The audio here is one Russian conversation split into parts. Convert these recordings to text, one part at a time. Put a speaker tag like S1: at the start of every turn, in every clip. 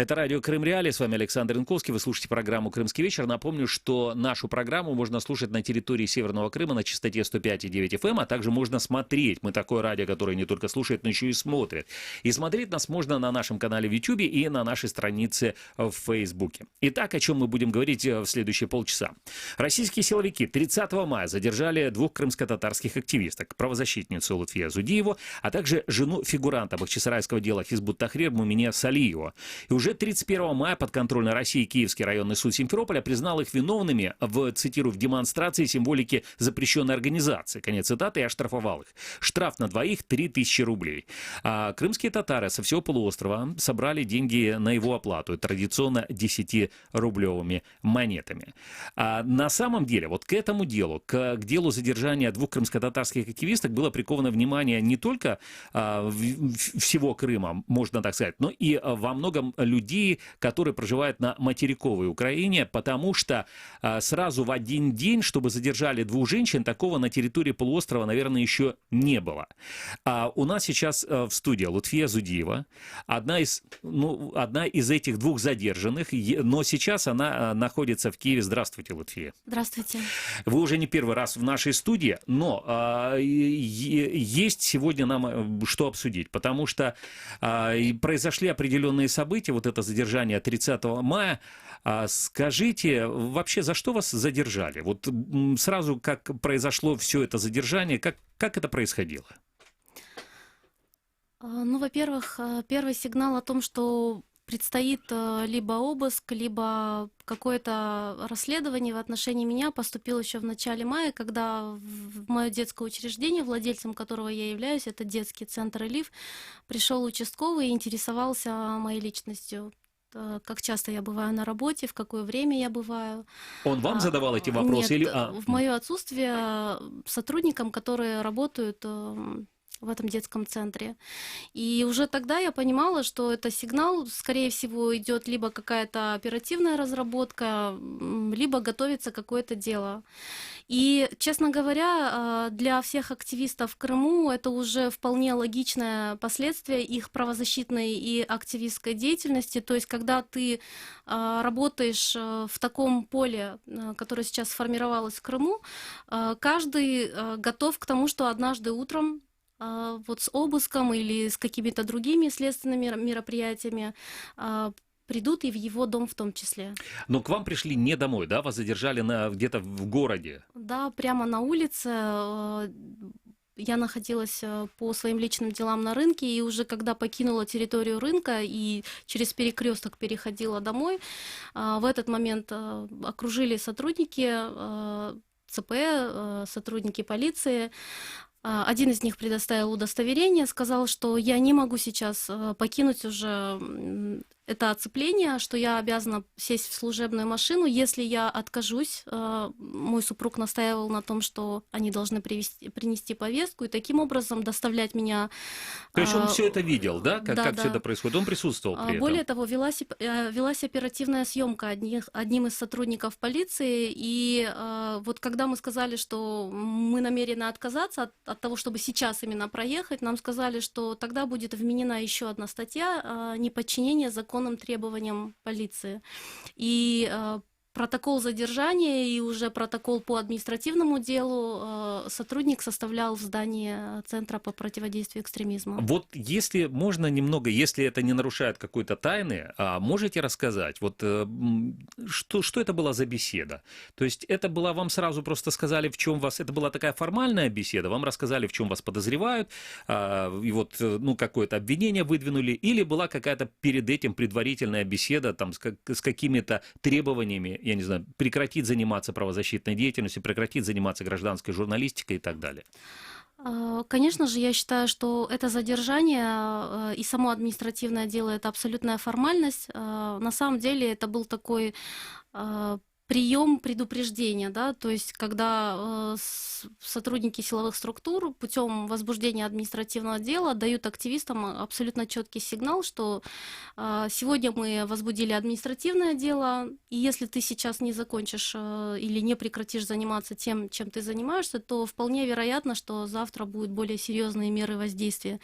S1: Это радио Крым Реалии, с вами Александр Янковский, вы слушаете программу «Крымский вечер». Напомню, что нашу программу можно слушать на территории Северного Крыма на частоте 105,9 FM, а также можно смотреть. Мы такое радио, которое не только слушает, но еще и смотрит. И смотреть нас можно на нашем канале в YouTube и на нашей странице в Фейсбуке. Итак, о чем мы будем говорить в следующие полчаса. Российские силовики 30 мая задержали двух крымско-татарских активисток, правозащитницу Лутфию Зудиеву, а также жену фигуранта бахчисарайского дела Хизбут Тахрир Мумине Салиева. И уже 31 мая подконтрольной России Киевский районный суд Симферополя признал их виновными цитирую, в демонстрации символики запрещенной организации. Конец цитаты, и оштрафовал их. Штраф на двоих 3000 рублей. А крымские татары со всего полуострова собрали деньги на его оплату. Традиционно 10-рублевыми монетами. А на самом деле, вот к этому делу, к делу задержания двух крымско-татарских активисток было приковано внимание не только всего Крыма, можно так сказать, но и во многом людей, которые проживают на материковой Украине, потому что сразу в один день, чтобы задержали двух женщин, такого на территории полуострова, наверное, еще не было. У нас сейчас в студии Лутфия Зудиева, одна из этих двух задержанных, но сейчас она находится в Киеве. Здравствуйте, Лутфия.
S2: Здравствуйте.
S1: Вы уже не первый раз в нашей студии, но есть сегодня нам что обсудить, потому что произошли определенные события, вот это задержание 30 мая. Скажите, вообще за что вас задержали? Вот сразу, как произошло все это задержание, как это происходило?
S2: Ну, во-первых, первый сигнал о том, что предстоит либо обыск, либо какое-то расследование в отношении меня, поступил еще в начале мая, когда в мое детское учреждение, владельцем которого я являюсь, это детский центр «Элиф», пришел участковый и интересовался моей личностью. Как часто я бываю на работе, в какое время я бываю.
S1: Он вам задавал эти вопросы?
S2: Нет,
S1: или...
S2: в мое отсутствие сотрудникам, которые работают в этом детском центре. И уже тогда я понимала, что это сигнал, скорее всего, идет либо какая-то оперативная разработка, либо готовится какое-то дело. И, честно говоря, для всех активистов в Крыму это уже вполне логичное последствие их правозащитной и активистской деятельности. То есть, когда ты работаешь в таком поле, которое сейчас сформировалось в Крыму, каждый готов к тому, что однажды утром вот с обыском или с какими-то другими следственными мероприятиями придут и в его дом в том числе.
S1: Но к вам пришли не домой, да? Вас задержали где-то в городе?
S2: Да, прямо на улице. Я находилась по своим личным делам на рынке, и уже когда покинула территорию рынка и через перекресток переходила домой, в этот момент окружили сотрудники ЦП, сотрудники полиции. Один из них предоставил удостоверение, сказал, что я не могу сейчас покинуть уже это оцепление, что я обязана сесть в служебную машину. Если я откажусь, мой супруг настаивал на том, что они должны принести повестку и таким образом доставлять меня.
S1: То есть он все это видел, да? Как
S2: Да.
S1: все это происходит? Он присутствовал при этом?
S2: Более того, велась оперативная съемка одним из сотрудников полиции. И вот когда мы сказали, что мы намерены отказаться от того, чтобы сейчас именно проехать, нам сказали, что тогда будет вменена еще одна статья неподчинение законным требованиям полиции. И протокол задержания и уже протокол по административному делу сотрудник составлял в здании Центра по противодействию экстремизму.
S1: Вот если можно немного, если это не нарушает какой-то тайны, можете рассказать, вот что это была за беседа? То есть это была, вам сразу просто сказали, в чем вас, это была такая формальная беседа, вам рассказали, в чем вас подозревают, и вот какое-то обвинение выдвинули, или была какая-то перед этим предварительная беседа там, с какими-то требованиями, я не знаю, прекратить заниматься правозащитной деятельностью, прекратить заниматься гражданской журналистикой и так далее?
S2: Конечно же, я считаю, что это задержание и само административное дело – это абсолютная формальность. На самом деле это был такой прием предупреждения, да, то есть когда сотрудники силовых структур путем возбуждения административного дела дают активистам абсолютно четкий сигнал, что сегодня мы возбудили административное дело, и если ты сейчас не закончишь или не прекратишь заниматься тем, чем ты занимаешься, то вполне вероятно, что завтра будут более серьезные меры воздействия.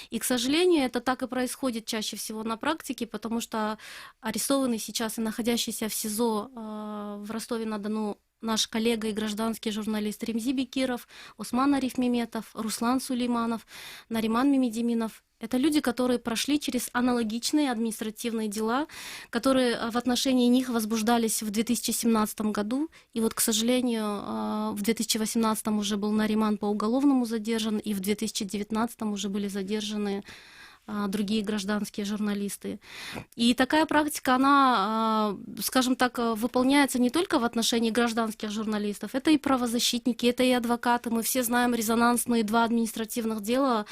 S2: И, к сожалению, это так и происходит чаще всего на практике, потому что арестованный сейчас и находящийся в СИЗО в Ростове-на-Дону наш коллега и гражданский журналист Ремзи Бекиров, Осман Арифмеметов, Руслан Сулейманов, Нариман Мимедиминов. Это люди, которые прошли через аналогичные административные дела, которые в отношении них возбуждались в 2017 году. И вот, к сожалению, в 2018 уже был Нариман по уголовному задержан, и в 2019 уже были задержаны другие гражданские журналисты. И такая практика, она, скажем так, выполняется не только в отношении гражданских журналистов, это и правозащитники, это и адвокаты. Мы все знаем резонансные 2 административных дела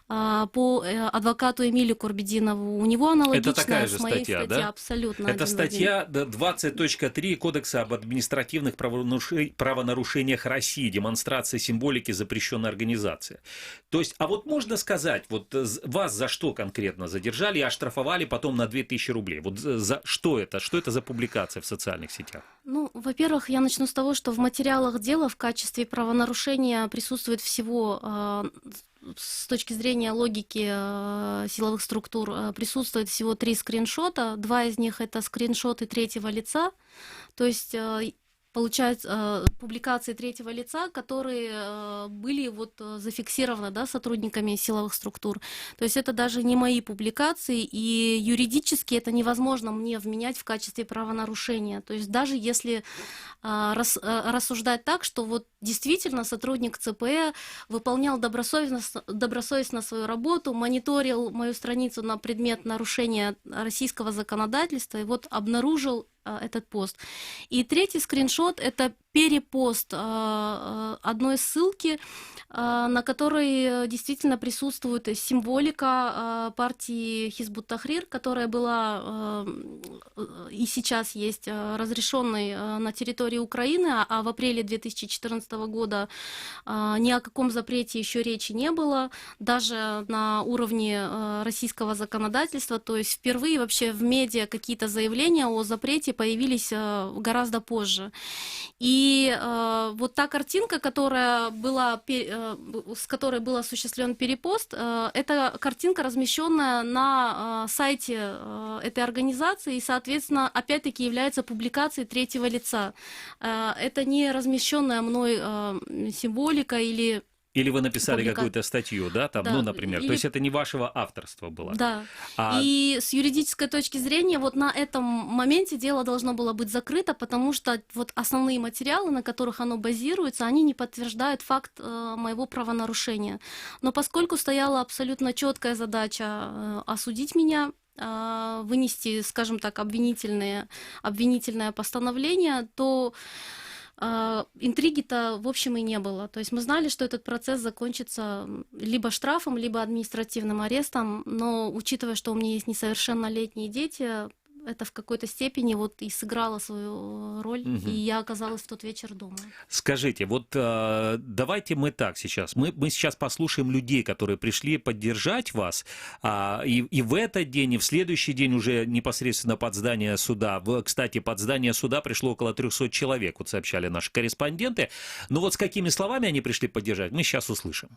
S2: по адвокату Эмилию Курбединову. У него аналогичная
S1: это такая же
S2: с моей
S1: статья,
S2: статья,
S1: да?
S2: абсолютно.
S1: Это статья 20.3 Кодекса об административных правонарушениях России, демонстрация символики запрещенной организации. То есть, а вот можно сказать, вот вас за что конкретно задержали и оштрафовали потом на 2000 рублей? Вот за что это? Что это за публикация в социальных сетях?
S2: Ну, во-первых, я начну с того, что в материалах дела в качестве правонарушения присутствует всего, с точки зрения логики силовых структур, присутствует всего 3 скриншота. 2 из них это скриншоты третьего лица, то есть получается, публикации третьего лица, которые были вот зафиксированы, да, сотрудниками силовых структур. То есть это даже не мои публикации, и юридически это невозможно мне вменять в качестве правонарушения. То есть даже если рассуждать так, что вот действительно сотрудник ЦП выполнял добросовестно свою работу, мониторил мою страницу на предмет нарушения российского законодательства и вот обнаружил этот пост. И 3-й скриншот — это перепост одной ссылки, на которой действительно присутствует символика партии Хизбут Тахрир, которая была и сейчас есть разрешенной на территории Украины, а в апреле 2014 года ни о каком запрете еще речи не было, даже на уровне российского законодательства. То есть впервые вообще в медиа какие-то заявления о запрете появились гораздо позже. И вот та картинка, с которой был осуществлен перепост, это картинка, размещенная на сайте этой организации, и, соответственно, опять-таки является публикацией третьего лица. Это не размещенная мной символика или...
S1: Или вы написали какую-то статью, да, там, да, ну, например, то есть это не вашего авторства было.
S2: Да, и с юридической точки зрения вот на этом моменте дело должно было быть закрыто, потому что вот основные материалы, на которых оно базируется, они не подтверждают факт моего правонарушения. Но поскольку стояла абсолютно четкая задача осудить меня, вынести, скажем так, обвинительное постановление, то интриги-то, в общем, и не было. То есть мы знали, что этот процесс закончится либо штрафом, либо административным арестом, но учитывая, что у меня есть несовершеннолетние дети, это в какой-то степени вот и сыграло свою роль, и я оказалась в тот вечер дома.
S1: Скажите, вот давайте мы так сейчас, мы сейчас послушаем людей, которые пришли поддержать вас, и в этот день, и в следующий день уже непосредственно под здание суда. Кстати, под здание суда пришло около 300 человек, вот сообщали наши корреспонденты. Но вот с какими словами они пришли поддержать, мы сейчас услышим.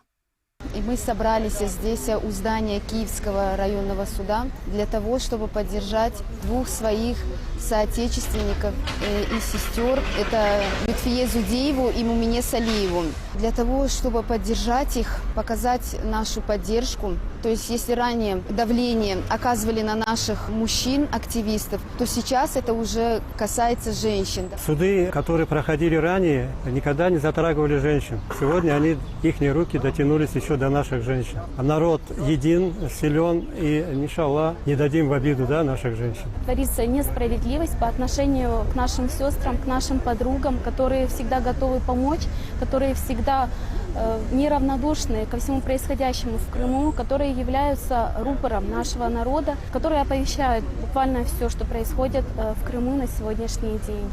S3: И мы собрались здесь у здания Киевского районного суда для того, чтобы поддержать 2 своих соотечественников и сестер. Это Лютфие Зудееву и Мумине Салиеву. Для того, чтобы поддержать их, показать нашу поддержку. То есть, если ранее давление оказывали на наших мужчин-активистов, то сейчас это уже касается женщин.
S4: Суды, которые проходили ранее, никогда не затрагивали женщин. Сегодня их руки дотянулись еще до наших женщин. А народ един, силен, и, иншаллах, не дадим в обиду, да, наших женщин.
S5: Творится несправедливость по отношению к нашим сестрам, к нашим подругам, которые всегда готовы помочь, которые всегда неравнодушны ко всему происходящему в Крыму, которые являются рупором нашего народа, которые оповещают буквально все, что происходит в Крыму на сегодняшний день.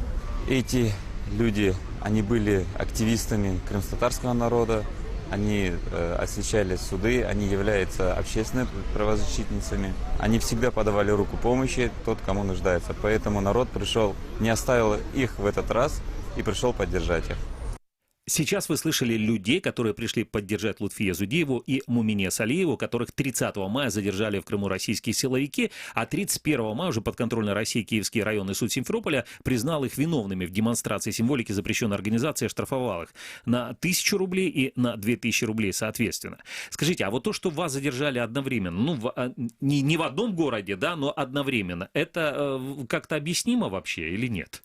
S6: Эти люди, они были активистами крымско-татарского народа, они освещали суды, они являются общественными правозащитницами. Они всегда подавали руку помощи тот, кому нуждается. Поэтому народ пришел, не оставил их в этот раз и пришел поддержать их.
S1: Сейчас вы слышали людей, которые пришли поддержать Лутфия Зудиеву и Мумине Салиеву, которых 30 мая задержали в Крыму российские силовики, а 31 мая уже подконтрольной России Киевский районный суд Симферополя признал их виновными в демонстрации символики запрещенной организации, оштрафовал их на 1000 рублей и на 2000 рублей соответственно. Скажите, а вот то, что вас задержали одновременно, не в одном городе, да, но одновременно, это как-то объяснимо вообще или нет?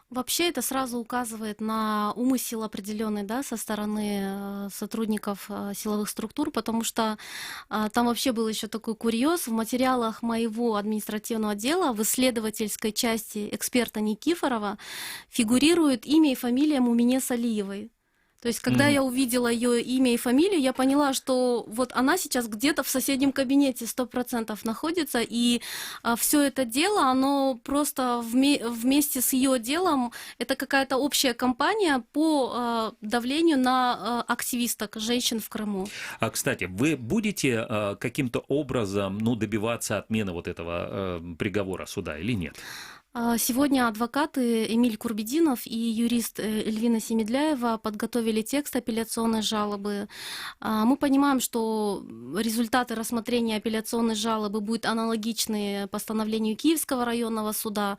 S2: Вообще это сразу указывает на умысел определенный, да, со стороны сотрудников силовых структур, потому что там вообще был еще такой курьез. В материалах моего административного дела в исследовательской части эксперта Никифорова фигурирует имя и фамилия Мумине Салиевой. То есть, когда я увидела ее имя и фамилию, я поняла, что вот она сейчас где-то в соседнем кабинете 100% находится, и все это дело, оно просто вместе с ее делом, это какая-то общая кампания по давлению на активисток, женщин в Крыму.
S1: А, кстати, вы будете каким-то образом добиваться отмены вот этого приговора суда или нет?
S2: Сегодня адвокаты Эмиль Курбединов и юрист Эльвина Семедляева подготовили текст апелляционной жалобы. Мы понимаем, что результаты рассмотрения апелляционной жалобы будут аналогичны постановлению Киевского районного суда,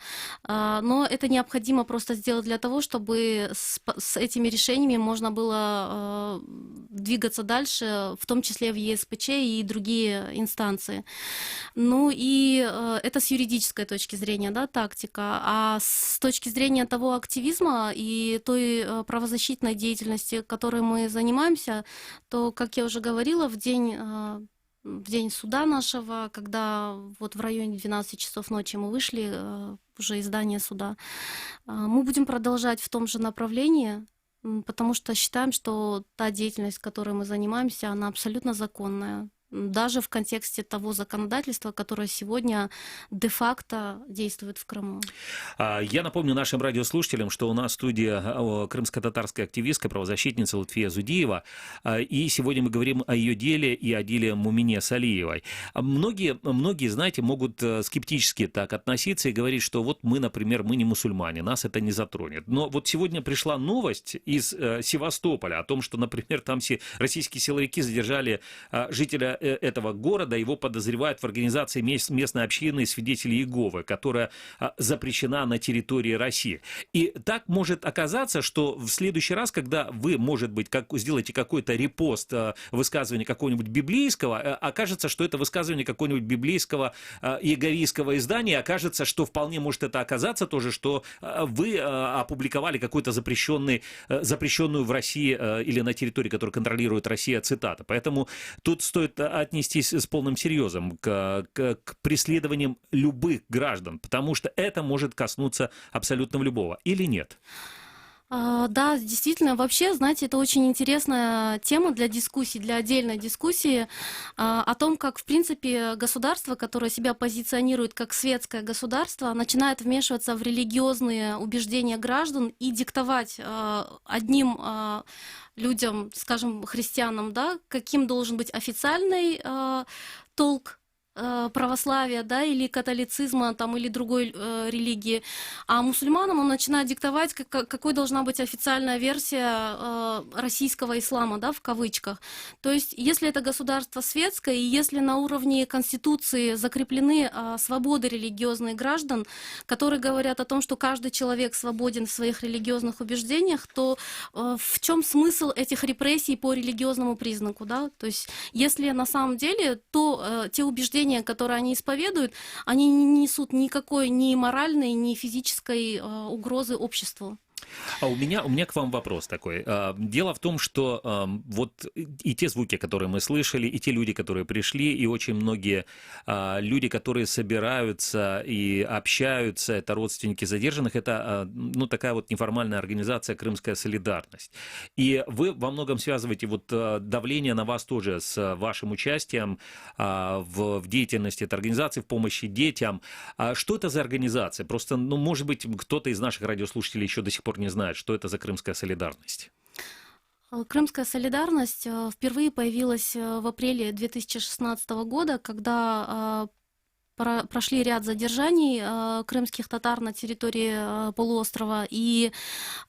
S2: но это необходимо просто сделать для того, чтобы с этими решениями можно было двигаться дальше, в том числе в ЕСПЧ и другие инстанции. Ну и это с юридической точки зрения, да, тактика. А с точки зрения того активизма и той правозащитной деятельности, которой мы занимаемся, то, как я уже говорила, в день суда нашего, когда вот в районе 12 часов ночи мы вышли уже из здания суда, мы будем продолжать в том же направлении, потому что считаем, что та деятельность, которой мы занимаемся, она абсолютно законная. Даже в контексте того законодательства, которое сегодня де-факто действует в Крыму.
S1: Я напомню нашим радиослушателям, что у нас в студии крымско-татарская активистка, правозащитница Лутфия Зудиева, и сегодня мы говорим о ее деле и о деле Мумине Салиевой. Многие, знаете, могут скептически так относиться и говорить, что вот мы, например, мы не мусульмане, нас это не затронет. Но вот сегодня пришла новость из Севастополя о том, что, например, там российские силовики задержали жителя этого города, его подозревают в организации местной общины свидетелей Иеговы, которая запрещена на территории России. И так может оказаться, что в следующий раз, когда вы, может быть, сделаете какой-то репост высказывания какого-нибудь библейского, окажется, что это высказывание какого-нибудь библейского иеговийского издания, окажется, что вполне может это оказаться тоже, что вы опубликовали какую-то запрещенную в России или на территории, которую контролирует Россия, цитату. Поэтому тут стоит отнестись с полным серьезом к преследованиям любых граждан, потому что это может коснуться абсолютно любого. Или нет?
S2: Да, действительно, вообще, знаете, это очень интересная тема для дискуссии, для отдельной дискуссии о том, как, в принципе, государство, которое себя позиционирует как светское государство, начинает вмешиваться в религиозные убеждения граждан и диктовать одним людям, скажем, христианам, да, каким должен быть официальный толк православия, да, или католицизма, там, или другой религии, а мусульманам он начинает диктовать, какой должна быть официальная версия российского ислама, да, в кавычках. То есть, если это государство светское, и если на уровне Конституции закреплены свободы религиозных граждан, которые говорят о том, что каждый человек свободен в своих религиозных убеждениях, то в чем смысл этих репрессий по религиозному признаку, да? То есть, если на самом деле, то те убеждения, которые они исповедуют, они не несут никакой ни моральной, ни физической угрозы обществу.
S1: А у меня к вам вопрос такой. Дело в том, что вот и те звуки, которые мы слышали, и те люди, которые пришли, и очень многие люди, которые собираются и общаются, это родственники задержанных, это ну, такая вот неформальная организация «Крымская солидарность». И вы во многом связываете вот давление на вас тоже с вашим участием в деятельности этой организации, в помощи детям. Что это за организация? Просто, ну, может быть, кто-то из наших радиослушателей еще до сих пор не знает, что это за Крымская солидарность.
S2: Крымская солидарность впервые появилась в апреле 2016 года, когда прошли ряд задержаний крымских татар на территории полуострова, и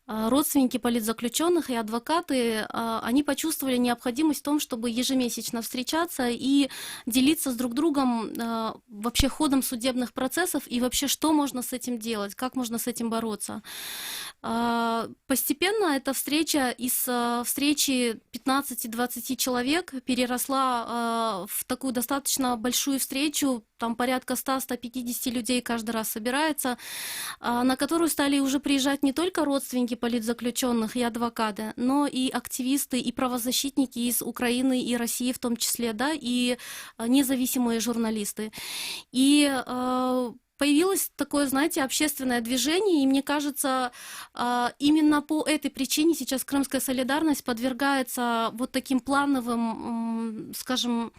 S2: родственники политзаключенных и адвокаты, они почувствовали необходимость в том, чтобы ежемесячно встречаться и делиться с друг другом вообще ходом судебных процессов и вообще, что можно с этим делать, как можно с этим бороться. Постепенно эта встреча из встречи 15-20 человек переросла в такую достаточно большую встречу, там порядка 100-150 людей каждый раз собирается, на которую стали уже приезжать не только родственники политзаключенных и адвокаты, но и активисты, и правозащитники из Украины и России в том числе, да, и независимые журналисты. И появилось такое, знаете, общественное движение, и мне кажется, именно по этой причине сейчас Крымская солидарность подвергается вот таким плановым, скажем,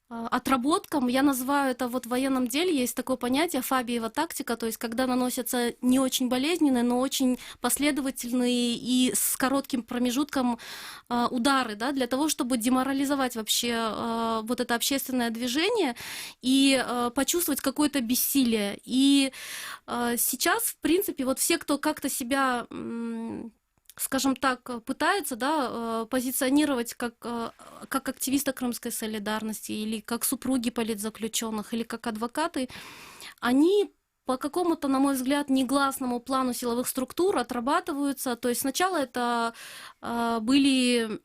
S2: отработкам. Я называю это вот в военном деле, есть такое понятие Фабиева тактика, то есть когда наносятся не очень болезненные, но очень последовательные и с коротким промежутком удары, да, для того, чтобы деморализовать вообще вот это общественное движение и почувствовать какое-то бессилие. И сейчас, в принципе, вот все, кто как-то себя, скажем так, пытаются, да, позиционировать как активисты Крымской солидарности или как супруги политзаключенных или как адвокаты, они по какому-то, на мой взгляд, негласному плану силовых структур отрабатываются. То есть сначала это были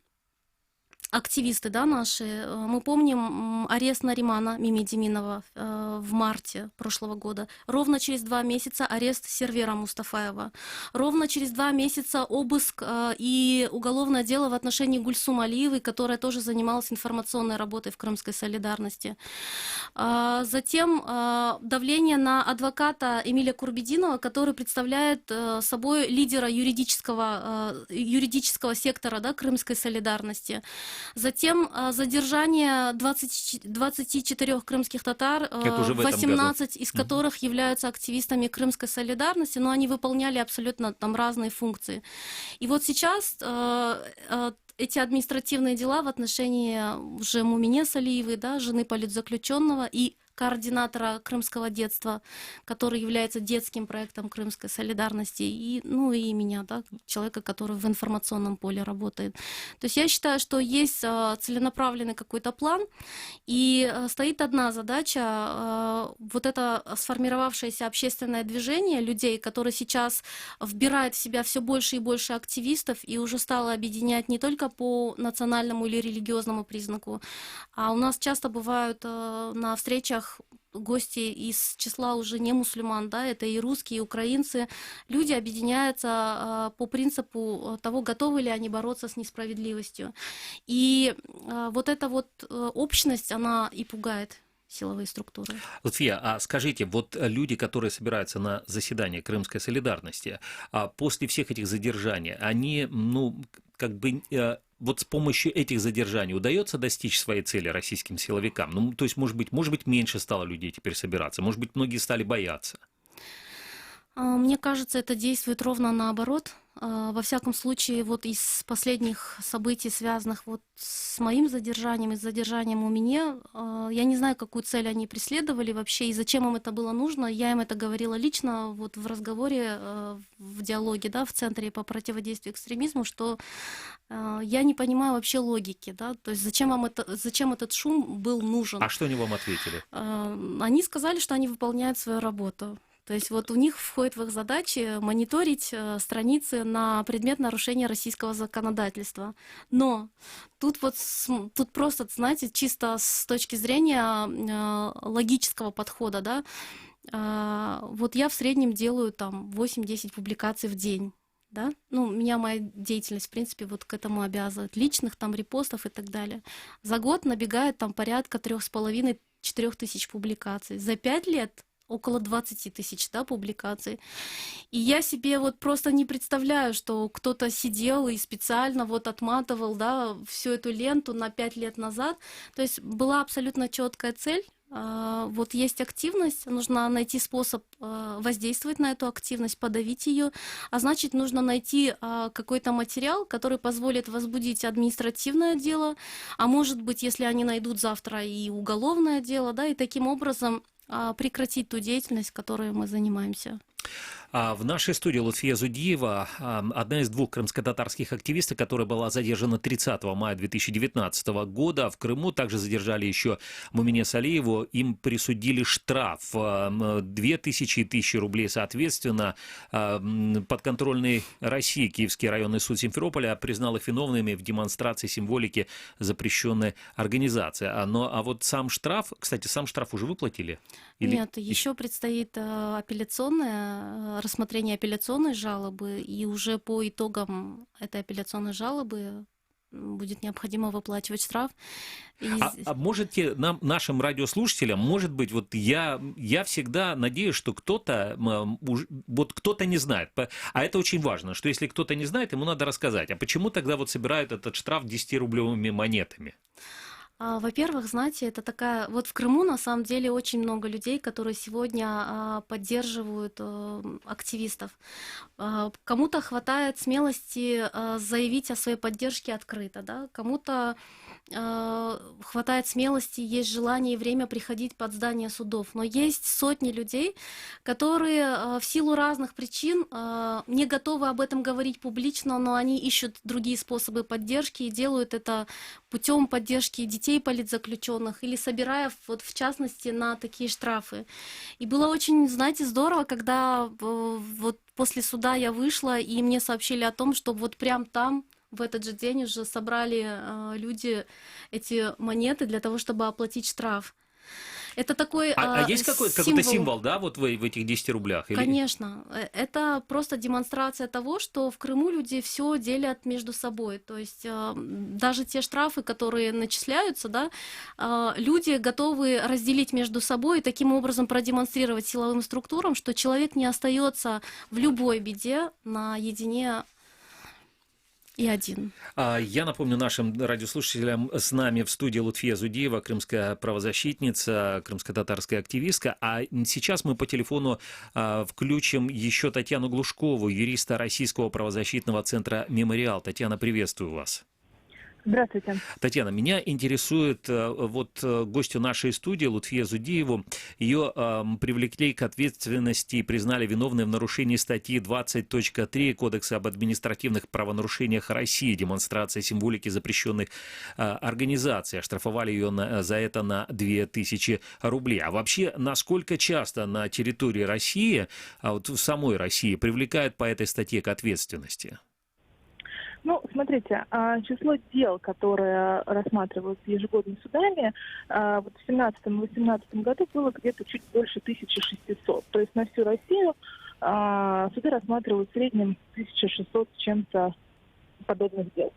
S2: активисты, да, наши. Мы помним арест Наримана Мимедиминова в марте прошлого года. Ровно через 2 месяца арест Сервера Мустафаева. Ровно через 2 месяца обыск и уголовное дело в отношении Гульсум Алиевой, которая тоже занималась информационной работой в Крымской солидарности. Затем давление на адвоката Эмиля Курбединова, который представляет собой лидера юридического сектора, да, Крымской солидарности. Затем задержание 24 крымских татар, 18 из которых являются активистами Крымской солидарности, но они выполняли абсолютно там разные функции. И вот сейчас эти административные дела в отношении уже Мумине Салиевой, да, жены политзаключенного, и координатора крымского детства, который является детским проектом Крымской солидарности, и, ну, и меня, да, человека, который в информационном поле работает. То есть я считаю, что есть целенаправленный какой-то план, и стоит одна задача, вот это сформировавшееся общественное движение людей, которое сейчас вбирает в себя все больше и больше активистов и уже стало объединять не только по национальному или религиозному признаку, а у нас часто бывают на встречах гости из числа уже не мусульман, да, это и русские, и украинцы. Люди объединяются по принципу того, готовы ли они бороться с несправедливостью. И вот эта вот общность, она и пугает силовые структуры.
S1: Лутфия, а скажите, вот люди, которые собираются на заседание Крымской солидарности, после всех этих задержаний, они, ну, как бы вот с помощью этих задержаний удается достичь своей цели российским силовикам? Ну, то есть, может быть, меньше стало людей теперь собираться, может быть, многие стали бояться?
S2: Мне кажется, это действует ровно наоборот. Во всяком случае, вот из последних событий, связанных вот с моим задержанием и с задержанием у меня, я не знаю, какую цель они преследовали вообще и зачем им это было нужно. Я им это говорила лично вот в разговоре, в диалоге, да, в Центре по противодействию экстремизму, что я не понимаю вообще логики, да, то есть зачем этот шум был нужен.
S1: А что они вам ответили?
S2: Они сказали, что они выполняют свою работу. То есть вот у них входит в их задачи мониторить страницы на предмет нарушения российского законодательства. Но тут просто, знаете, чисто с точки зрения логического подхода, да, вот я в среднем делаю там 8-10 публикаций в день. да, ну, меня моя деятельность, в принципе, вот к этому обязывает, личных там репостов и так далее. За год набегает там порядка 3,5-4 тысяч публикаций. За 5 лет около 20 тысяч, да, публикаций. И я себе вот просто не представляю, что кто-то сидел и специально вот отматывал, да, всю эту ленту на 5 лет назад. То есть была абсолютно четкая цель. Вот есть активность, нужно найти способ воздействовать на эту активность, подавить ее, а значит, нужно найти какой-то материал, который позволит возбудить административное дело, а может быть, если они найдут завтра и уголовное дело, да, и таким образом прекратить ту деятельность, которой мы занимаемся.
S1: В нашей студии Лутфия Зудиева, одна из 2 крымско-татарских активисток, которая была задержана 30 мая 2019 года. В Крыму также задержали еще Мумине Салиеву. Им присудили штраф 2000 и 1000 рублей соответственно. Подконтрольный России Киевский районный суд Симферополя признал их виновными в демонстрации символики запрещенной организации. А вот сам штраф, кстати, сам штраф уже выплатили?
S2: Нет, еще предстоит рассмотрение апелляционной жалобы, и уже по итогам этой апелляционной жалобы будет необходимо выплачивать штраф.
S1: Можете нашим радиослушателям, может быть, вот я всегда надеюсь, что кто-то не знает, а это очень важно, что если кто-то не знает, ему надо рассказать, а почему тогда вот собирают этот штраф 10-рублевыми монетами?
S2: Во-первых, знаете, это такая... Вот в Крыму, на самом деле, очень много людей, которые сегодня поддерживают активистов. Кому-то хватает смелости заявить о своей поддержке открыто, да? Кому-то хватает смелости, есть желание и время приходить под здание судов. Но есть сотни людей, которые в силу разных причин не готовы об этом говорить публично, но они ищут другие способы поддержки и делают это путем поддержки детей политзаключенных или собирая, вот, в частности, на такие штрафы. И было очень, знаете, здорово, когда вот после суда я вышла, и мне сообщили о том, что вот прям там в этот же день уже собрали люди эти монеты для того, чтобы оплатить штраф. Это такой
S1: есть какой-то символ, да, вот в этих 10 рублях? Или...
S2: Конечно. Это просто демонстрация того, что в Крыму люди все делят между собой. То есть даже те штрафы, которые начисляются, да, люди готовы разделить между собой и таким образом продемонстрировать силовым структурам, что человек не остается в любой беде наедине и один.
S1: Я напомню нашим радиослушателям, с нами в студии Лутфия Зудиева, крымская правозащитница, крымско-татарская активистка. А сейчас мы по телефону включим еще Татьяну Глушкову, юриста Российского правозащитного центра «Мемориал». Татьяна, приветствую вас.
S7: Здравствуйте.
S1: Татьяна, меня интересует вот гостью нашей студии Лутфия Зудиеву. Ее привлекли к ответственности и признали виновной в нарушении статьи 20.3 Кодекса об административных правонарушениях России, демонстрация символики запрещенных организаций. Оштрафовали ее за это на 2000 рублей. А вообще, насколько часто на территории России, вот в самой России, привлекают по этой статье к ответственности?
S7: Ну, смотрите, число дел, которые рассматриваются ежегодно судами, вот в 2017-2018 году было где-то чуть больше 1600. То есть на всю Россию суды рассматривают в среднем 1600 с чем-то подобных дел.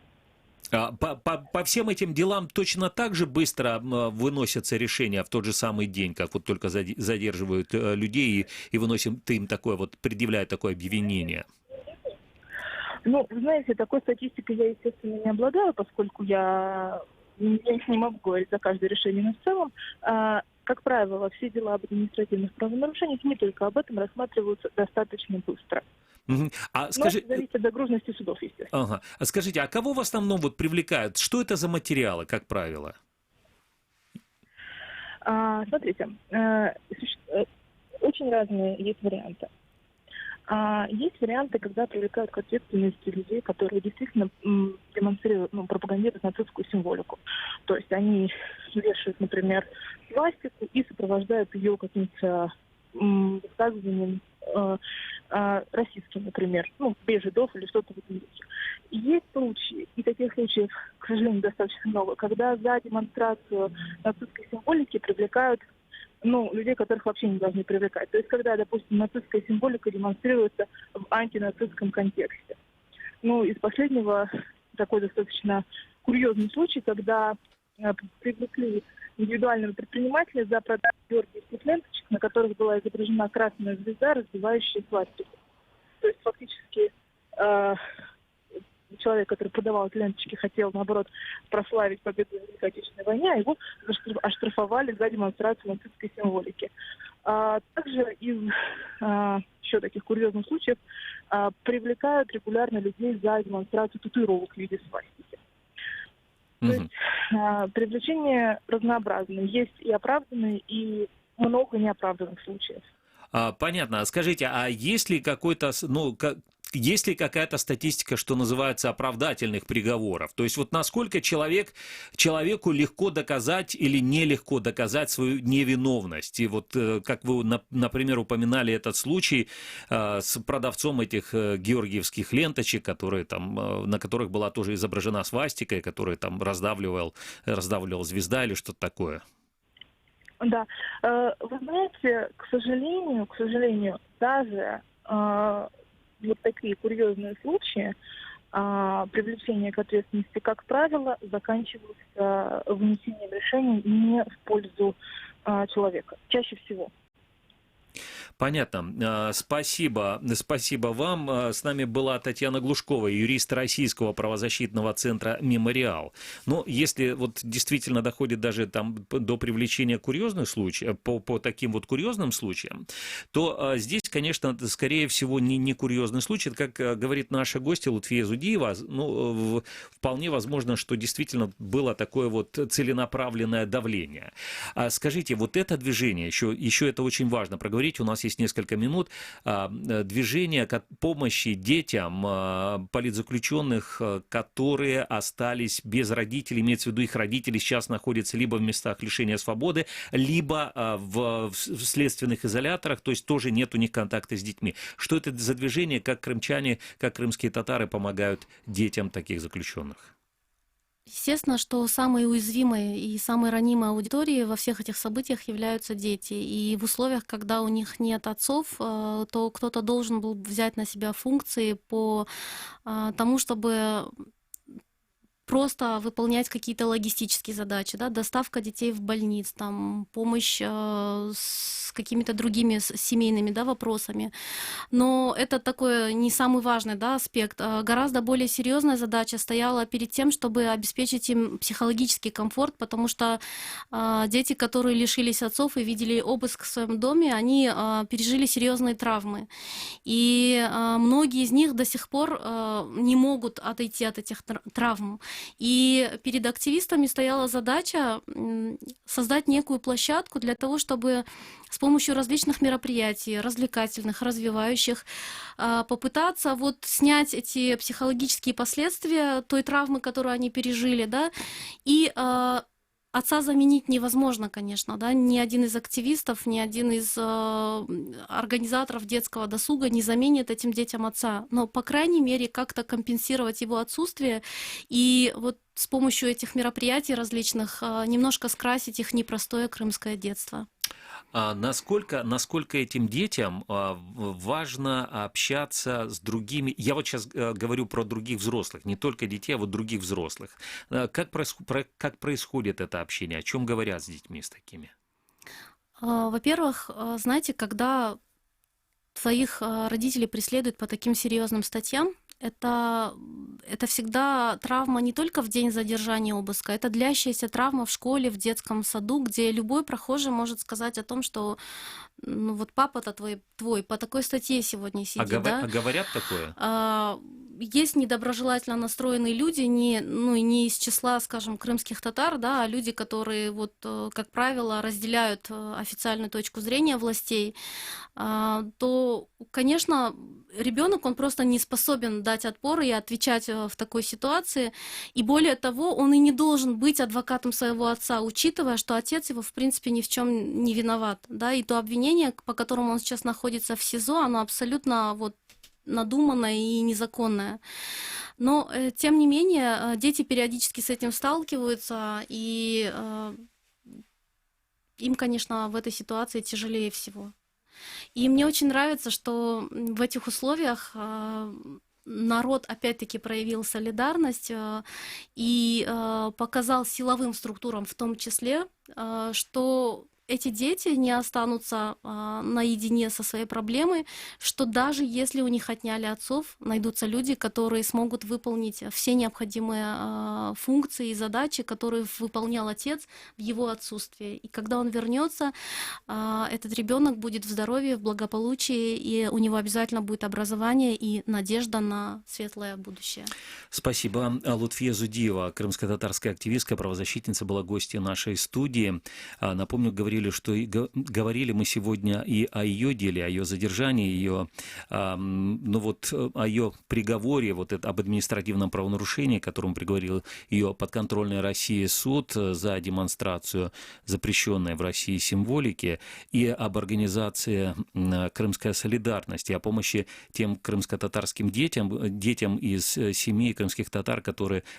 S1: По всем этим делам точно так же быстро выносятся решения в тот же самый день, как вот только задерживают людей и выносят им такое вот, предъявляют такое обвинение?
S7: Ну, вы знаете, такой статистикой я, естественно, не обладаю, поскольку я не могу говорить за каждое решение, но в целом, как правило, все дела об административных правонарушениях, не только об этом, рассматриваются достаточно быстро.
S1: Но
S7: зависит от загруженности судов, естественно.
S1: Ага. А скажите, а кого в основном вот привлекают? Что это за материалы, как правило?
S7: Смотрите, очень разные есть варианты. Есть варианты, когда привлекают к ответственности людей, которые действительно демонстрируют, пропагандируют нацистскую символику. То есть они вешают, например, свастику и сопровождают ее каким-то высказыванием расистским, например, без жидов или что-то в этом духе. И есть случаи, и таких случаев, к сожалению, достаточно много, когда за демонстрацию нацистской символики привлекают людей, которых вообще не должны привлекать. То есть, когда, допустим, нацистская символика демонстрируется в антинацистском контексте. Ну, из последнего такой достаточно курьезный случай, когда привлекли индивидуального предпринимателя за продажу георгиевских ленточек, на которых была изображена красная звезда, разбивающая свастику. То есть фактически человек, который продавал эти ленточки, хотел, наоборот, прославить победу в Великой Отечественной войне, а его оштрафовали за демонстрацию нацистской символики. Также из еще таких курьезных случаев привлекают регулярно людей за демонстрацию татуировок в виде свастики. То есть привлечения разнообразные. Есть и оправданные, и много неоправданных случаев.
S1: Понятно. Скажите, а есть ли есть ли какая-то статистика, что называется, оправдательных приговоров? То есть вот насколько человеку легко доказать или нелегко доказать свою невиновность? И вот как вы, например, упоминали этот случай с продавцом этих георгиевских ленточек, на которых была тоже изображена свастика, и который там раздавливал звезда или что-то такое.
S7: Да. Вы знаете, к сожалению, даже вот такие курьезные случаи привлечения к ответственности, как правило, заканчиваются вынесением решений не в пользу человека. Чаще всего.
S1: Понятно. Спасибо вам. С нами была Татьяна Глушкова, юрист Российского правозащитного центра «Мемориал». Но если вот действительно доходит даже там до привлечения курьезных случаев, по таким вот курьезным случаям, то здесь, конечно, скорее всего, не курьезный случай. Как говорит наша гостья Лутфия Зудиева, вполне возможно, что действительно было такое вот целенаправленное давление. Скажите, вот это движение, еще это очень важно проговорить, у нас есть несколько минут, движение помощи детям политзаключенных, которые остались без родителей, имеется в виду их родители сейчас находятся либо в местах лишения свободы, либо в следственных изоляторах, то есть тоже нет у них контакта с детьми. Что это за движение, как крымчане, как крымские татары помогают детям таких заключенных?
S2: Естественно, что самой уязвимой и самой ранимой аудиторией во всех этих событиях являются дети. И в условиях, когда у них нет отцов, то кто-то должен был взять на себя функции по тому, чтобы просто выполнять какие-то логистические задачи, да, доставка детей в больниц, там, помощь с какими-то другими семейными, да, вопросами. Но это такой не самый важный, да, аспект. Гораздо более серьезная задача стояла перед тем, чтобы обеспечить им психологический комфорт, потому что дети, которые лишились отцов и видели обыск в своем доме, они пережили серьезные травмы. И многие из них до сих пор не могут отойти от этих травм. И перед активистами стояла задача создать некую площадку для того, чтобы с помощью различных мероприятий, развлекательных, развивающих, попытаться вот снять эти психологические последствия той травмы, которую они пережили, да, и отца заменить невозможно, конечно, да, ни один из активистов, ни один из организаторов детского досуга не заменит этим детям отца, но, по крайней мере, как-то компенсировать его отсутствие и вот с помощью этих мероприятий различных немножко скрасить их непростое крымское детство.
S1: Насколько этим детям важно общаться с другими, я вот сейчас говорю про других взрослых, не только детей, а вот других взрослых. Как происходит это общение, о чем говорят с детьми с такими?
S2: Во-первых, знаете, когда твоих родителей преследуют по таким серьезным статьям, это всегда травма не только в день задержания обыска, это длящаяся травма в школе, в детском саду, где любой прохожий может сказать о том, что ну вот папа-то твой по такой статье сегодня сидит.
S1: А говорят такое?
S2: Есть недоброжелательно настроенные люди, не из числа, скажем, крымских татар, да, а люди, которые, вот, как правило, разделяют официальную точку зрения властей, то, конечно, ребенок, он просто не способен дать отпор и отвечать в такой ситуации. И более того, он и не должен быть адвокатом своего отца, учитывая, что отец его, в принципе, ни в чем не виноват. Да? И то обвинение, по которому он сейчас находится в СИЗО, оно абсолютно вот надуманное и незаконное. Но, тем не менее, дети периодически с этим сталкиваются, и им, конечно, в этой ситуации тяжелее всего. И мне очень нравится, что в этих условиях народ опять-таки проявил солидарность и показал силовым структурам в том числе, что эти дети не останутся наедине со своей проблемой, что даже если у них отняли отцов, найдутся люди, которые смогут выполнить все необходимые функции и задачи, которые выполнял отец в его отсутствие. И когда он вернется, этот ребенок будет в здоровье, в благополучии, и у него обязательно будет образование и надежда на светлое будущее.
S1: Спасибо. Лутфия Зудиева, крымско-татарская активистка, правозащитница, была гостьей нашей студии. Напомню, говорили мы сегодня и о ее деле, о ее задержании, о ее приговоре, об административном правонарушении, которому приговорил ее подконтрольной России суд за демонстрацию запрещенной в России символики, и об организации «Крымская солидарность», и о помощи тем крымско-татарским детям из семей крымских татар,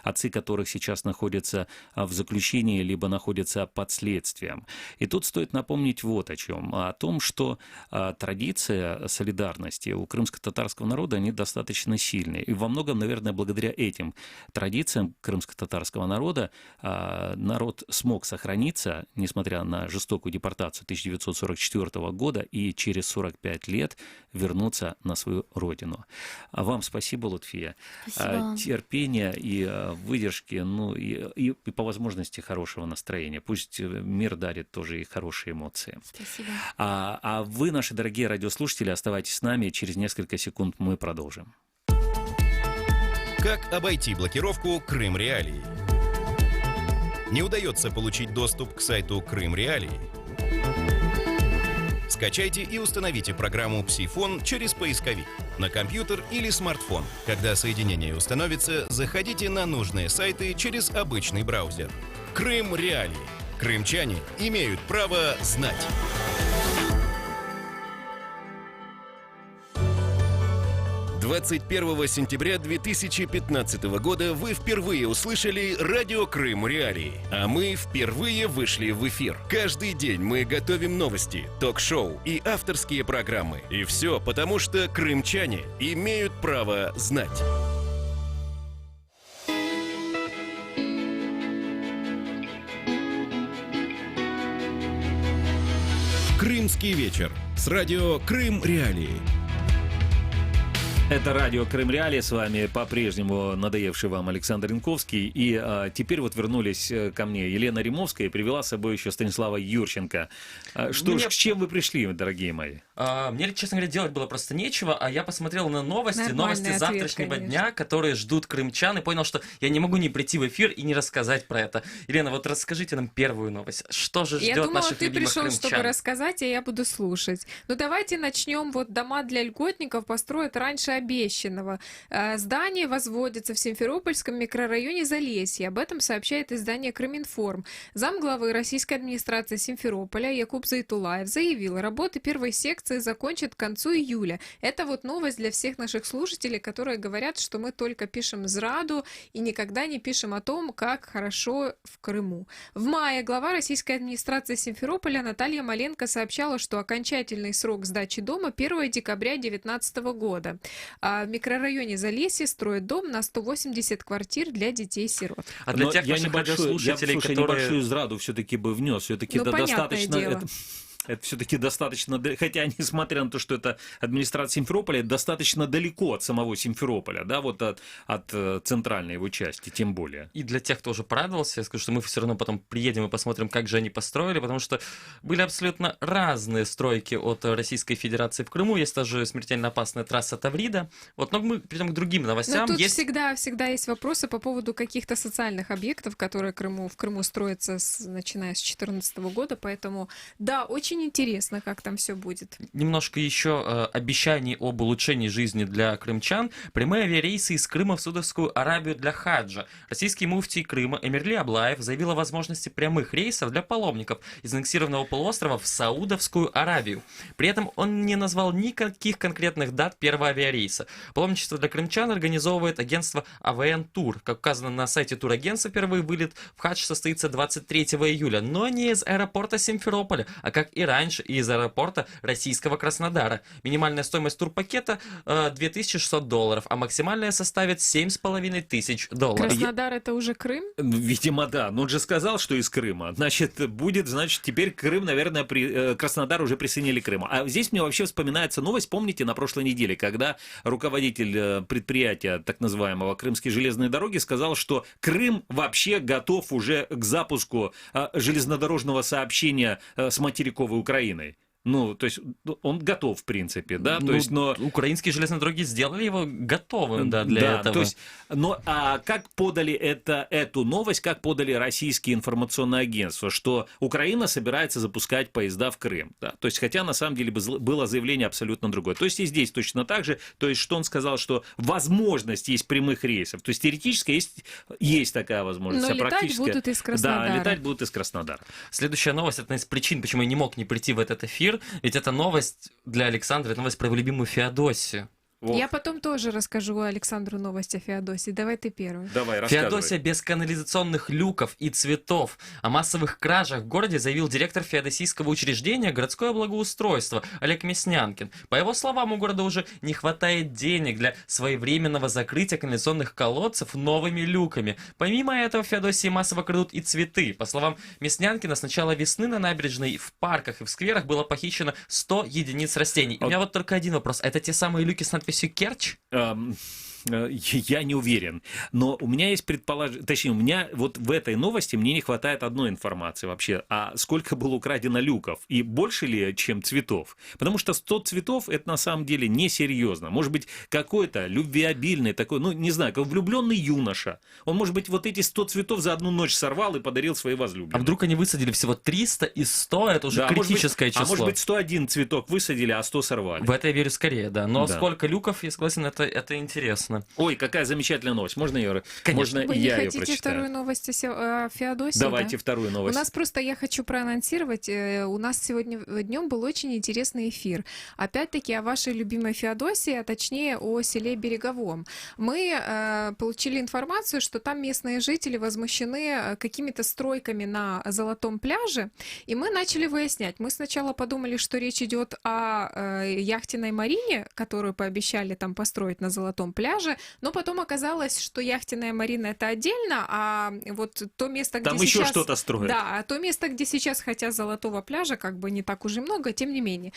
S1: отцы которых сейчас находятся в заключении либо находятся под следствием. И тут стоит напомнить вот о чем. О том, что традиция солидарности у крымско-татарского народа, они достаточно сильные. И во многом, наверное, благодаря этим традициям крымско-татарского народа народ смог сохраниться, несмотря на жестокую депортацию 1944 года, и через 45 лет вернуться на свою родину. А вам спасибо, Лутфия.
S2: Спасибо.
S1: Терпения и выдержки, и по возможности хорошего настроения. Пусть мир дарит тоже и хорошие эмоции.
S2: Спасибо.
S1: А вы, наши дорогие радиослушатели, оставайтесь с нами. Через несколько секунд мы продолжим.
S8: Как обойти блокировку Крым Реалии? Не удается получить доступ к сайту Крым Реалии? Скачайте и установите программу «Псифон» через поисковик на компьютер или смартфон. Когда соединение установится, заходите на нужные сайты через обычный браузер. Крым Реалии. Крымчане имеют право знать. «21 сентября 2015 года вы впервые услышали радио Крым Реалии, а мы впервые вышли в эфир. Каждый день мы готовим новости, ток-шоу и авторские программы. И все потому, что крымчане имеют право знать. Крымский вечер с радио Крым Реалии.
S1: Это радио Крым Реалии, с вами по-прежнему надоевший вам Александр Янковский. И теперь вот вернулись ко мне Елена Римовская и привела с собой еще Станислава Юрченко. С чем вы пришли, дорогие мои?
S9: Мне, честно говоря, делать было просто нечего, а я посмотрел на новости
S10: Нормальный
S9: завтрашнего
S10: ответ,
S9: дня, которые ждут крымчан, и понял, что я не могу не прийти в эфир и не рассказать про это. Елена, вот расскажите нам первую новость. Что же ждет наших любимых крымчан?
S10: Я думала, ты пришел, чтобы рассказать, а я буду слушать. Ну, давайте начнем. Вот дома для льготников построят раньше обещанного. Здание возводится в Симферопольском микрорайоне Залесье. Об этом сообщает издание «Крыминформ». Замглавы российской администрации Симферополя Якуб Зайтулаев заявил, работы первой секции закончат к концу июля. Это вот новость для всех наших слушателей, которые говорят, что мы только пишем зраду и никогда не пишем о том, как хорошо в Крыму. В мае глава российской администрации Симферополя Наталья Маленко сообщала, что окончательный срок сдачи дома 1 декабря 2019 года. А в микрорайоне Залесье строят дом на 180 квартир для детей-сирот.
S9: А для тех наших радиослушателей, которые...
S1: небольшую зраду все-таки бы внес. Все-таки достаточно... Это все-таки достаточно, хотя несмотря на то, что это администрация Симферополя, достаточно далеко от самого Симферополя, да, вот от центральной его части, тем более.
S9: И для тех, кто уже порадовался, я скажу, что мы все равно потом приедем и посмотрим, как же они построили, потому что были абсолютно разные стройки от Российской Федерации в Крыму. Есть даже смертельно опасная трасса Таврида. Вот, но мы перейдем к другим новостям.
S10: Но тут всегда есть вопросы по поводу каких-то социальных объектов, которые в Крыму строятся начиная с 2014 года, поэтому, да, очень интересно, как там все будет.
S9: Немножко еще обещаний об улучшении жизни для крымчан. Прямые авиарейсы из Крыма в Саудовскую Аравию для хаджа. Российский муфтий Крыма Эмирли Аблаев заявил о возможности прямых рейсов для паломников из аннексированного полуострова в Саудовскую Аравию. При этом он не назвал никаких конкретных дат первого авиарейса. Паломничество для крымчан организовывает агентство АВН Тур. Как указано на сайте турагентства, первый вылет в хадж состоится 23 июля, но не из аэропорта Симферополя, а как и раньше из аэропорта российского Краснодара. Минимальная стоимость турпакета $2600, а максимальная составит $7500.
S10: Краснодар это уже Крым?
S1: Видимо, да. Но он же сказал, что из Крыма. Значит, теперь Крым, наверное, Краснодар уже присоединили к Крыму. А здесь мне вообще вспоминается новость, помните, на прошлой неделе, когда руководитель предприятия, так называемого Крымские железные дороги, сказал, что Крым вообще готов уже к запуску железнодорожного сообщения с материковой Украиной. Ну, то есть он готов, в принципе, да, то есть, но...
S9: Украинские железные дороги сделали его готовым, да, для этого.
S1: То есть, а как подали эту новость, как подали российские информационные агентства, что Украина собирается запускать поезда в Крым, да, то есть, хотя на самом деле было заявление абсолютно другое. То есть, и здесь точно так же, то есть, что он сказал, что возможность есть прямых рейсов, то есть, теоретически есть такая возможность,
S10: но
S1: а практически...
S10: летать будут из Краснодара.
S1: Да, летать будут из Краснодара.
S9: Следующая новость, это одна из причин, почему я не мог не прийти в этот эфир, ведь это новость для Александра, это новость про его любимую Феодосию.
S10: Я потом тоже расскажу Александру новость о Феодосии. Давай ты первый.
S1: Давай, рассказывай.
S9: Феодосия без канализационных люков и цветов. О массовых кражах в городе заявил директор феодосийского учреждения «Городское благоустройство» Олег Мяснянкин. По его словам, у города уже не хватает денег для своевременного закрытия канализационных колодцев новыми люками. Помимо этого, в Феодосии массово крадут и цветы. По словам Мяснянкина, с начала весны на набережной, в парках и в скверах было похищено 100 единиц растений. У меня вот только один вопрос. Это те самые люки с надписью «Керчь»?
S1: Я не уверен, но у меня есть предположение, точнее, у меня вот в этой новости мне не хватает одной информации вообще, а сколько было украдено люков и больше ли, чем цветов, потому что 100 цветов это на самом деле несерьезно, может быть какой-то любвеобильный такой, ну не знаю, как влюбленный юноша, он может быть вот эти 100 цветов за одну ночь сорвал и подарил своей возлюбленной.
S9: А вдруг они высадили всего 300 из 100, это уже
S1: да,
S9: критическое число.
S1: А может быть 101 цветок высадили, а 100 сорвали.
S9: В это я верю скорее, да, но
S1: да.
S9: Сколько люков, я согласен, это интересно.
S1: Ой, какая замечательная новость. Можно ее?
S9: Конечно.
S1: Можно
S10: Вы
S1: и
S10: не
S1: я ее
S10: хотите
S1: прочитаю?
S10: вторую новость о Феодосии?
S1: Давайте
S10: да?
S1: вторую новость.
S10: У нас просто, я хочу проанонсировать, у нас сегодня днем был очень интересный эфир. Опять-таки о вашей любимой Феодосии, а точнее о селе Береговом. Мы получили информацию, что там местные жители возмущены какими-то стройками на Золотом пляже, и мы начали выяснять. Мы сначала подумали, что речь идет о яхтенной марине, которую пообещали там построить на Золотом пляже, но потом оказалось, что яхтенная марина это отдельно, а вот то место, где
S1: там
S10: сейчас...
S1: еще что-то строят.
S10: Да, то место, где сейчас хотят Золотого пляжа, как бы не так уж и много, тем не менее.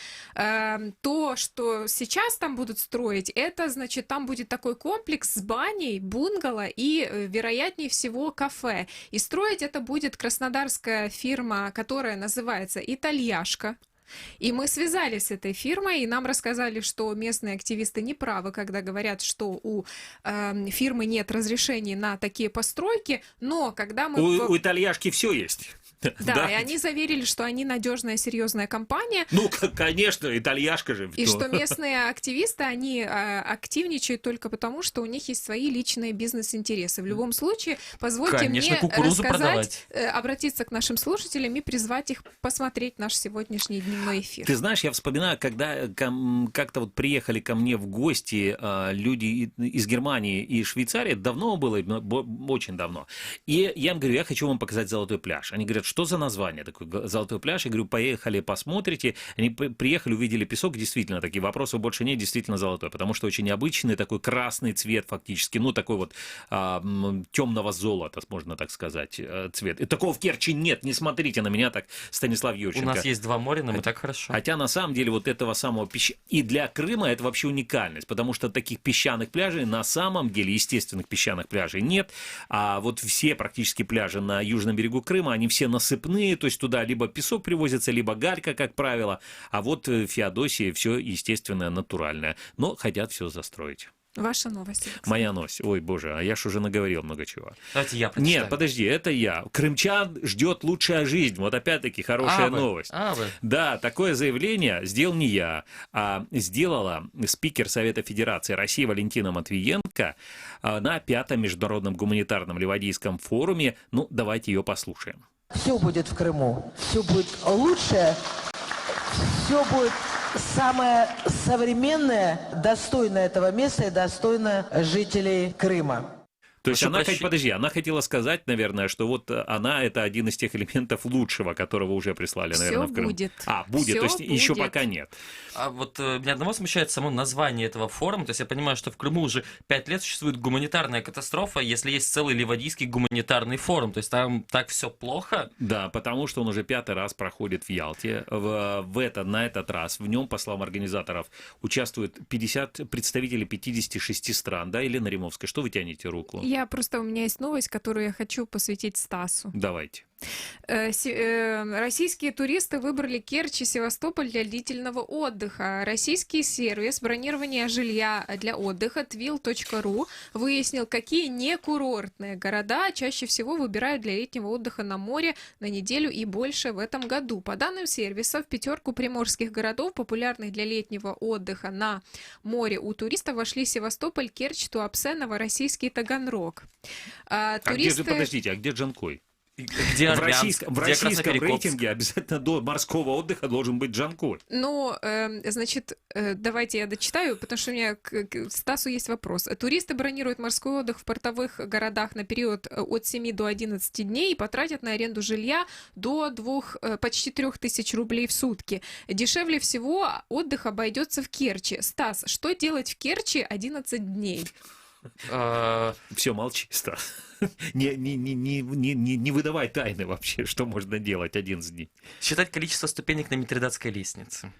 S10: То, что сейчас там будут строить, это, значит, там будет такой комплекс с баней, бунгало и, вероятнее всего, кафе. И строить это будет краснодарская фирма, которая называется «Итальяшка». И мы связались с этой фирмой, и нам рассказали, что местные активисты не правы, когда говорят, что у фирмы нет разрешений на такие постройки, но когда мы...
S1: У итальяшки все есть.
S10: Да, и они заверили, что они надежная, серьезная компания.
S1: Ну, конечно, итальяшка же.
S10: И что местные активисты, они активничают только потому, что у них есть свои личные бизнес-интересы. В любом случае, позвольте
S9: конечно,
S10: мне рассказать,
S9: продавать.
S10: Обратиться к нашим слушателям и призвать их посмотреть наш сегодняшний дневной эфир.
S1: Ты знаешь, я вспоминаю, когда как-то вот приехали ко мне в гости люди из Германии и Швейцарии, давно было, очень давно. И я им говорю, я хочу вам показать Золотой пляж. Они говорят, что за название такой Золотой пляж? Я говорю, поехали, посмотрите. Они приехали, увидели песок, действительно, такие вопросов больше нет, действительно золотой, потому что очень необычный такой красный цвет фактически, ну такой вот темного золота, можно так сказать, цвет. И такого в Керчи нет, не смотрите на меня так, Станислав Юрченко.
S9: У нас есть два моря, но мы так хорошо.
S1: Хотя на самом деле вот этого самого и для Крыма это вообще уникальность, потому что таких песчаных пляжей на самом деле, естественных песчаных пляжей нет, а вот все практически пляжи на южном берегу Крыма, они все насыпные, то есть туда либо песок привозится, либо галька, как правило, а вот в Феодосии все естественное, натуральное, но хотят все застроить.
S10: Ваша новость, Александр.
S1: Моя новость. Ой, боже, а я ж уже наговорил много чего.
S9: Давайте я прочитаю.
S1: Нет, подожди, это я. Крымчан ждет лучшая жизнь. Вот опять-таки хорошая новость. Да, такое заявление сделал не я, а сделала спикер Совета Федерации России Валентина Матвиенко на 5-м международном гуманитарном Ливадийском форуме. Ну, давайте ее послушаем.
S11: Все будет в Крыму, все будет лучше, все будет самое современное, достойное этого места и достойное жителей Крыма.
S1: То есть
S9: Прошу прощения.
S1: она хотела сказать, наверное, что вот она это один из тех элементов лучшего, которого уже прислали, наверное, в Крым.
S10: будет.
S1: Будет,
S10: Всё
S1: то есть еще
S10: будет.
S1: пока нет.
S9: А вот меня одного смущает само название этого форума. То есть я понимаю, что в Крыму уже 5 лет существует гуманитарная катастрофа, если есть целый Ливадийский гуманитарный форум. То есть там так все плохо.
S1: Да, потому что он уже 5-й раз проходит в Ялте. На этот раз в нем, по словам организаторов, участвуют 50 представителей 56 стран. Да, Елена Римовская, что вы тянете руку?
S10: У меня есть новость, которую я хочу посвятить Стасу.
S1: Давайте.
S10: Российские туристы выбрали Керчь и Севастополь для длительного отдыха. Российский сервис бронирования жилья для отдыха twill.ru выяснил, какие некурортные города чаще всего выбирают для летнего отдыха на море на неделю и больше в этом году. По данным сервиса, в 5 приморских городов, популярных для летнего отдыха на море у туристов, вошли Севастополь, Керчь, Туапсе, Новороссийский и Таганрог.
S1: Подождите, а где Джанкой?
S9: Где
S1: В
S9: Армянск,
S1: российском
S9: где Красноперекопск?
S1: рейтинге обязательно до морского отдыха должен быть Джанкой.
S10: Давайте я дочитаю, потому что у меня к Стасу есть вопрос. Туристы бронируют морской отдых в портовых городах на период от 7 до 11 дней и потратят на аренду жилья до почти 3000 рублей в сутки. Дешевле всего отдых обойдется в Керчи. Стас, что делать в Керчи 11 дней?
S1: Все, молчи, Стас. Не выдавай тайны вообще, что можно делать 11 дней.
S9: Считать количество ступенек на Митридатской лестнице.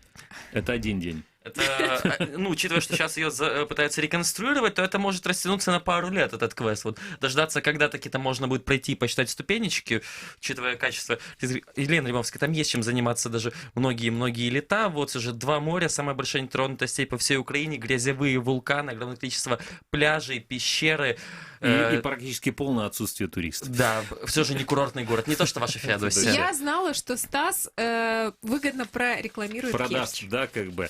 S1: Это 1 день.
S9: Это, учитывая, что сейчас ее пытаются реконструировать, то это может растянуться на пару лет, этот квест. Вот дождаться, когда таки там можно будет пройти и посчитать ступенечки, учитывая качество. Елена Римовская, там есть чем заниматься даже многие лета. Вот уже 2 моря, самая большая нетронутая степь по всей Украине, грязевые вулканы, огромное количество пляжей, пещеры.
S1: И практически полное отсутствие туристов.
S9: Да, все же не курортный город, не то, что ваша Феодосия.
S10: Я знала, что Стас выгодно прорекламирует
S1: Продаст,
S10: Керчь.
S1: да, как бы.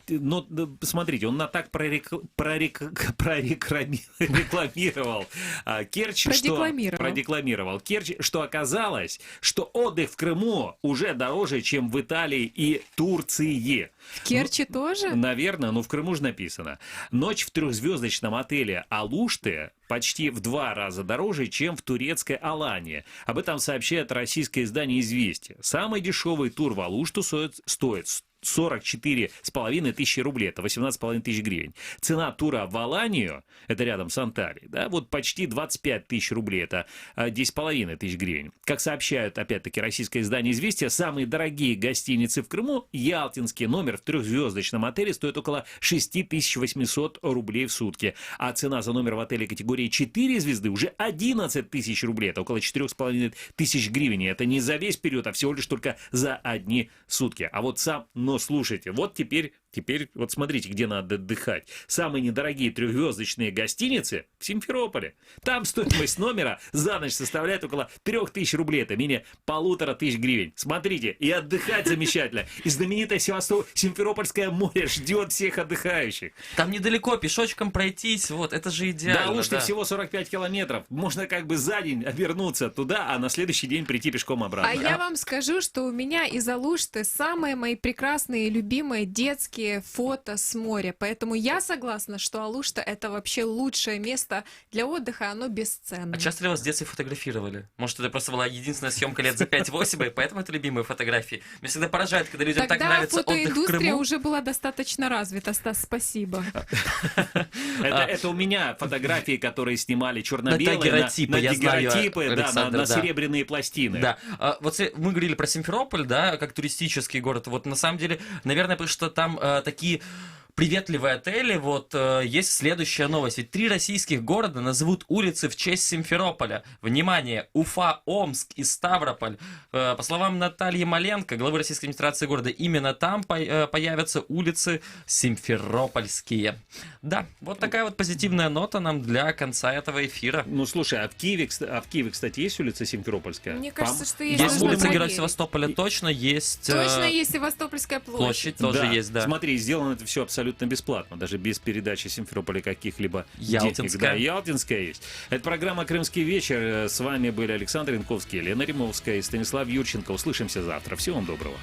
S1: Но смотрите, он так прорекламировал Керчь, продекламировал Керчь, что оказалось, что отдых в Крыму уже дороже, чем в Италии и Турции.
S10: В Керчи тоже?
S1: Наверное, в Крыму же написано. Ночь в 3-звездочном отеле Алушты почти в 2 раза дороже, чем в турецкой Алании. Об этом сообщает российское издание «Известия». Самый дешевый тур в Алушту стоит 44,5 тысячи рублей, это 18,5 тысяч гривен. Цена тура в Аланию, это рядом с Анталией, да, вот почти 25 тысяч рублей, это 10,5 тысяч гривен. Как сообщают, опять-таки, российское издание «Известия», самые дорогие гостиницы в Крыму, ялтинский номер в 3-звездочном отеле стоит около 6800 рублей в сутки, а цена за номер в отеле категории 4 звезды уже 11 тысяч рублей, это около 4,5 тысяч гривен. Это не за весь период, а всего лишь только за одни сутки. А вот но слушайте, вот теперь вот смотрите, где надо отдыхать. Самые недорогие 3-звездочные гостиницы в Симферополе. Там стоимость номера за ночь составляет около 3000 рублей. Это менее 1500 гривен. Смотрите, и отдыхать замечательно. И знаменитое Симферопольское море ждет всех отдыхающих.
S9: Там недалеко, пешочком пройтись, вот, это же идеально.
S1: Да, Алушты всего 45 километров. Можно как бы за день обернуться туда, а на следующий день прийти пешком обратно.
S10: А я вам скажу, что у меня из Алушты самые мои прекрасные и любимые детские фото с моря. Поэтому я согласна, что Алушта — это вообще лучшее место для отдыха, оно бесценно.
S9: А часто ли вас в детстве фотографировали? Может, это просто была единственная съемка лет за 5-8, и поэтому это любимые фотографии? Меня всегда поражает, когда людям так нравится отдых в Крыму.
S10: Тогда фотоиндустрия уже была достаточно развита, Стас, спасибо.
S1: Это у меня фотографии, которые снимали черно-белые, на дагеротипы, на серебряные пластины.
S9: Да. Вот мы говорили про Симферополь, да, как туристический город. Вот на самом деле, наверное, потому что там такие приветливые отели. Вот есть следующая новость. Ведь 3 российских города назовут улицы в честь Симферополя. Внимание! Уфа, Омск и Ставрополь. По словам Натальи Маленко, главы Российской администрации города, именно там появятся улицы симферопольские. Да, вот такая вот позитивная нота нам для конца этого эфира.
S1: Ну, слушай, а в Киеве, кстати, есть улица Симферопольская?
S10: Мне кажется, что есть.
S9: Есть улица Героя Севастополя, точно есть.
S10: Точно есть Севастопольская площадь.
S9: Тоже есть, да.
S1: Смотри, сделано это все абсолютно бесплатно, даже без передачи Симферополя каких-либо
S9: Ялтинская.
S1: денег. Да, Ялтинская есть. Это программа «Крымский вечер». С вами были Александр Янковский, Елена Римовская и Станислав Юрченко. Услышимся завтра. Всего вам доброго.